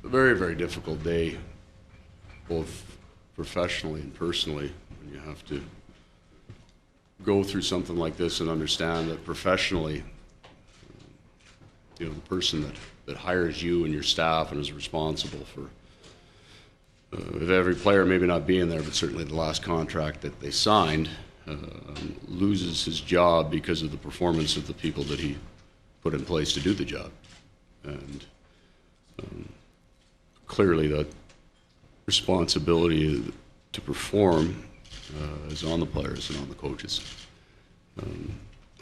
a very, very difficult day, both professionally and personally, when you have to go through something like this and understand that professionally, the person that hires you and your staff and is responsible for every player maybe not being there, but certainly the last contract that they signed, loses his job because of the performance of the people that he put in place to do the job. And clearly that responsibility to perform is on the players and on the coaches.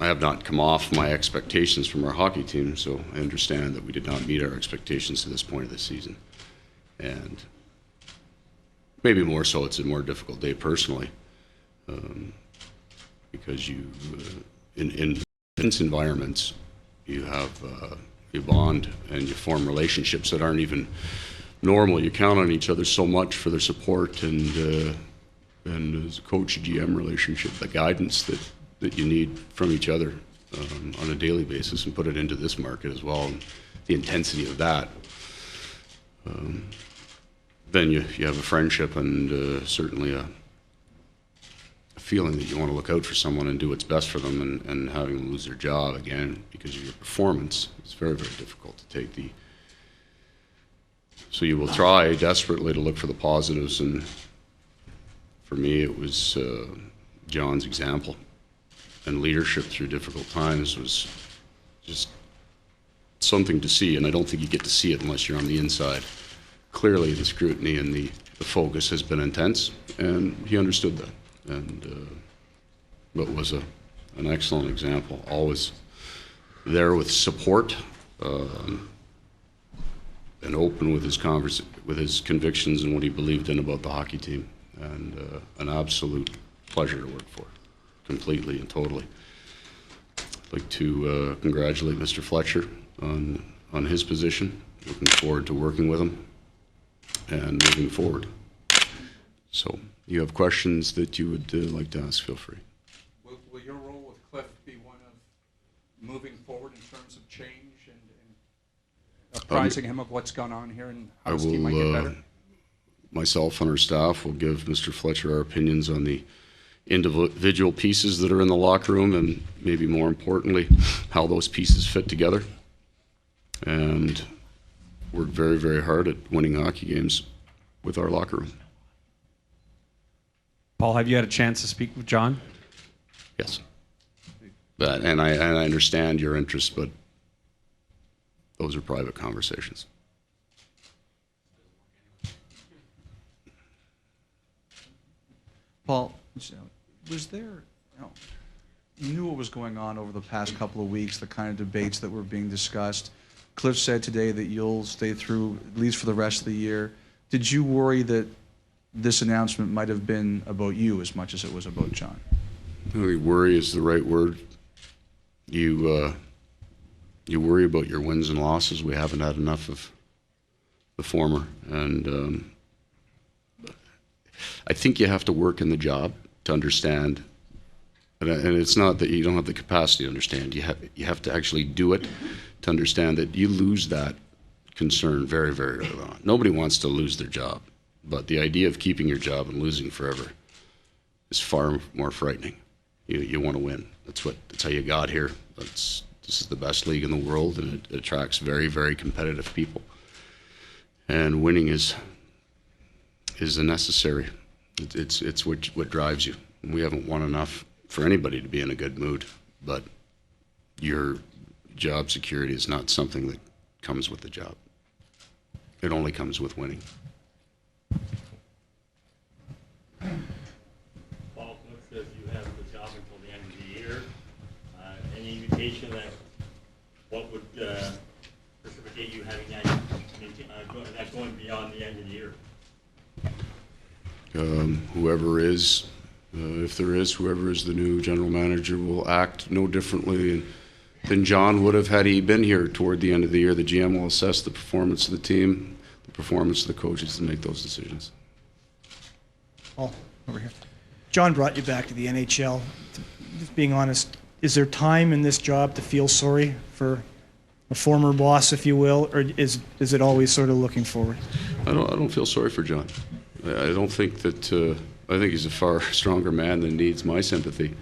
I have not come off my expectations from our hockey team, so I understand that we did not meet our expectations to this point of the season. And maybe more so, it's a more difficult day personally, because you, in intense environments, you have you bond and you form relationships that aren't even normal. You count on each other so much for their support and as a coach-GM relationship, the guidance that you need from each other on a daily basis, and put it into this market as well, and the intensity of that. Then you have a friendship and certainly a feeling that you want to look out for someone and do what's best for them, and having them lose their job again because of your performance, it's very, very difficult to take the. So you will try desperately to look for the positives, and for me it was John's example and leadership through difficult times was just something to see, and I don't think you get to see it unless you're on the inside. Clearly the scrutiny and the focus has been intense, and he understood that, and but was an excellent example, always there with support, and open with his with his convictions and what he believed in about the hockey team, and an absolute pleasure to work for, completely and totally. I'd like to congratulate Mr. Fletcher on his position. Looking forward to working with him and moving forward. So, you have questions that you would like to ask, feel free. Will your role with Cliff be one of moving forward in terms of change and apprising him of what's gone on here and how his team might get better? Myself and our staff will give Mr. Fletcher our opinions on the individual pieces that are in the locker room, and maybe more importantly, how those pieces fit together. And work very, very hard at winning hockey games with our locker room. Paul, have you had a chance to speak with John? Yes. And I understand your interest, but those are private conversations. Paul, was there, you knew what was going on over the past couple of weeks, the kind of debates that were being discussed. Cliff said today that you'll stay through at least for the rest of the year. Did you worry that this announcement might have been about you as much as it was about John? I don't think worry is the right word. You worry about your wins and losses. We haven't had enough of the former, and I think you have to work in the job to understand. And it's not that you don't have the capacity to understand. You have to actually do it to understand that you lose that concern very, very early on. Nobody wants to lose their job, but the idea of keeping your job and losing forever is far more frightening. You want to win. That's how you got here. This is the best league in the world, and it attracts very, very competitive people. And winning is a necessary. It's what drives you. We haven't won enough for anybody to be in a good mood, but your job security is not something that comes with the job. It only comes with winning. Paul Cliff says you have the job until the end of the year. Any indication that what would precipitate you having that going beyond the end of the year? Whoever is, if there is, whoever is the new general manager will act no differently than John would have had he been here toward the end of the year. The GM will assess the performance of the team, the performance of the coaches, and make those decisions. Paul, over here. John brought you back to the NHL. Just being honest, is there time in this job to feel sorry for a former boss, if you will, or is it always sort of looking forward? I don't feel sorry for John. I don't think that. I think he's a far stronger man than needs my sympathy.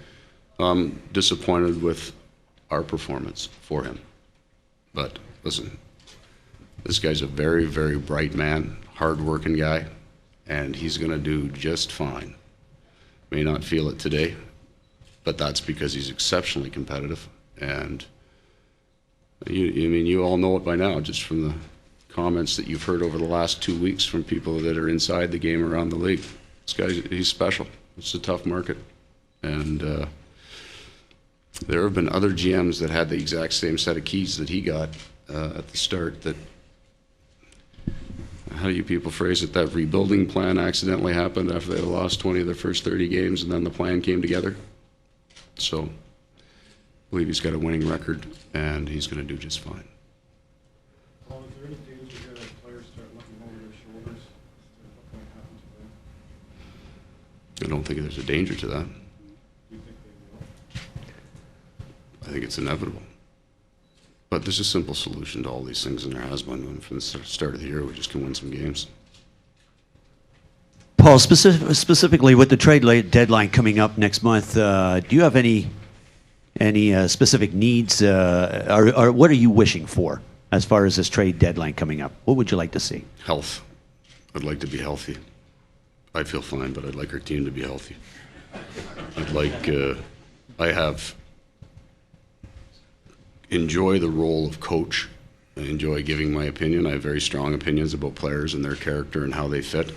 I'm disappointed with our performance for him. But listen, this guy's a very, very bright man, hard-working guy, and he's going to do just fine. May not feel it today, but that's because he's exceptionally competitive. And you all know it by now, just from the comments that you've heard over the last 2 weeks from people that are inside the game around the league. This guy, he's special. It's a tough market. And there have been other GMs that had the exact same set of keys that he got at the start that, how do you people phrase it, that rebuilding plan accidentally happened after they had lost 20 of their first 30 games and then the plan came together. So I believe he's got a winning record and he's going to do just fine. Paul, is there any danger here that players start looking over their shoulders as to what might happen to them? I don't think there's a danger to that. Do you think they will? I think it's inevitable. But there's a simple solution to all these things, and there has been one from the start of the year. We just can win some games. Paul, specifically with the trade deadline coming up next month, do you have any specific needs, or what are you wishing for as far as this trade deadline coming up? What would you like to see? Health. I'd like to be healthy. I feel fine, but I'd like our team to be healthy. I'd like, enjoy the role of coach. I enjoy giving my opinion. I have very strong opinions about players and their character and how they fit.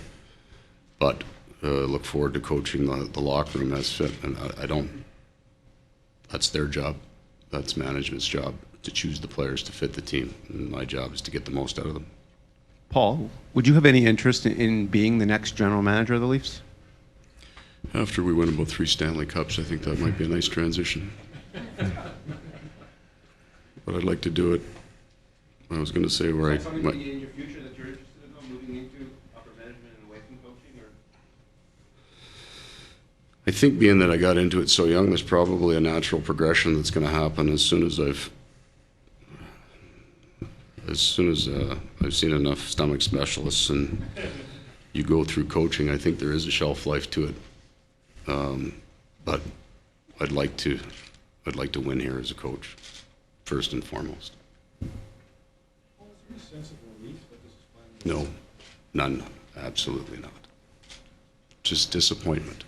But look forward to coaching the locker room as fit. And I don't, that's their job. That's management's job to choose the players to fit the team. And my job is to get the most out of them. Paul, would you have any interest in being the next general manager of the Leafs? After we win about 3 Stanley Cups, I think that might be a nice transition. But I'd like to do it. I was going to say where Is that something in your future that you're interested in, moving into upper management and away from coaching? Or? I think being that I got into it so young, there's probably a natural progression that's going to happen as soon as I've seen enough stomach specialists and you go through coaching. I think there is a shelf life to it. But I'd like to win here as a coach, first and foremost. Paul, is there any sense of relief that this is finally? No, none, absolutely not. Just disappointment.